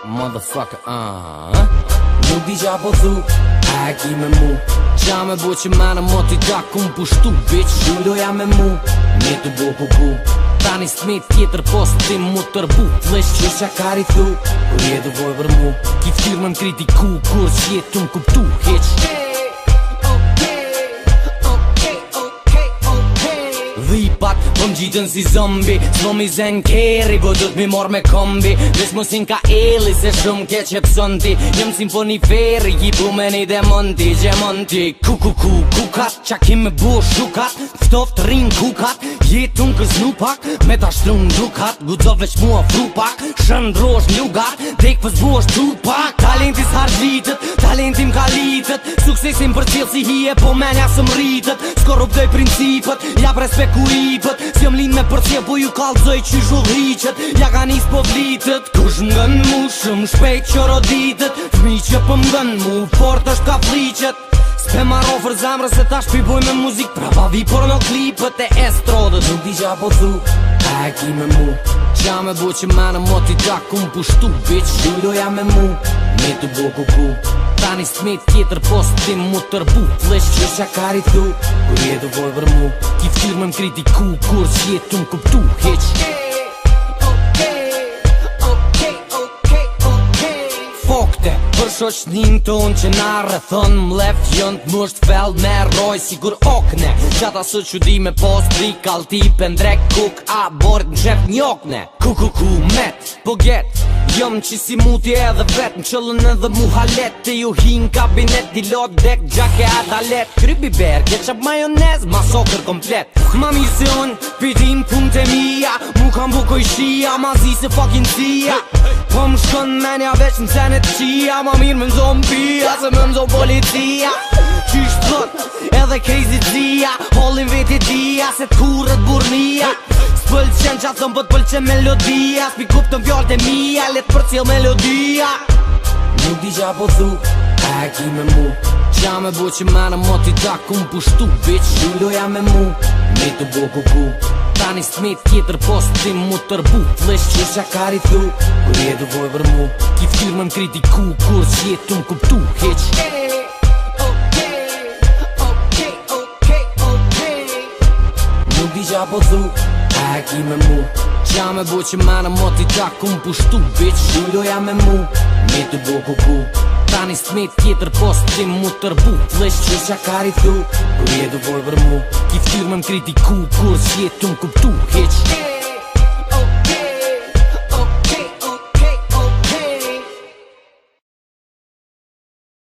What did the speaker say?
Motherfucker, Nuk di qa po thu, a e ki me mu Qa me bo që mene mo t'i ta kum pushtu, bitch Shulloja me mu, me të bo kuku Tani s'met tjetër post ti mu tërbu Flesh që qa kari thu, kur jetu voj për mu Ki ftyr me m'kritiku, kur që jetu m'kuptu, hitch Dhipat, po m'gjitën si zombi S'mo mi zen keri, po do t'mi mor me kombi Vesh mo sin ka eli, se shumë ke që pësonti Jem simfoni feri, jipu me një demonti Gjemonti, kukat Qa ki me bu shukat Ftoft rin kukat Jetun kës nupak Me ta shtrun dukat Gudzo veç mua frupak Shëndrosh lugat Dek pës bosh tupak Talentis hargjitët Talentim kalitët Suksesim për cilë si hije Po menja së mritët S'ko rupdoj principët Ja respekt ku ripët S'jom lin me për cilë Po ju kalzoj që zhullhiqët Ja ka nis po vlitët Kush m'gën mu Shumë shpejt që roditët Fmi që po m'gën mu Fort është ka fliqët S'pe maro për zemrë se ta shpiboj me muzik Prapa vi porno klipët e estrodët Nuk di qa po thu, a e ki me mu Qa me bo që mene mo t'i ta kum pushtu, bitch Shulloja me mu, me të bo kuku Tani s'met tjetër post ti mu tërbu Flesh që qa kari thu, kur jetu voj për mu Ki ftyr me m'kritiku, kur që jetu m'kuptu, hitch Fokte, për shoqnin ton që na rrethon Mlef jon t'musht fell me roj sigur okne Qata së që di me post tri kalti pendrek kuk A borit n'shef njokne Kukuku met, po get Jom që si muti edhe vet Në qëllën edhe muhalet Të ju hin kabinet Di lot dek gjake adalet Krypi ber, ketchup majonez Ma sokër komplet Ma mirë se unë Pitin punë të mija Mu kam bukoj shia Ma zi se fucking tia Po më shkon menja veç në senet qia Ma mirë me mzo mbia Se me mzo policia Qysh thot Edhe crazy zia Hollin veti dia Se t'kurët burnia S'pëlqen qa thëm po t'pëlqen melodia S'pi kup të m'fjallët e mija Let për cilë melodia Nuk di qa po thu A e ki me mu Qa me bo që mene mo t'i ta kum pushtu, bitch Shulloja me mu Me të bo kuku Tani s'met tjetër post ti mu tërbu Flesh që qa kari thu Kur jetu voj për mu Ki ftyr me m'kritiku Kur që jetu m'kuptu, hitch Nuk di qa po thu A e ki me mu Qa me bo që mene mo t'i ta kum pushtu, bitch Shulloja me mu Me të bo kuku Tani s'met tjetër post ti mu tërbu Flesh që qa kari thu Kur jetu voj për mu Ki ftyr me m'kritiku Kur që jetu m'kuptu, hitch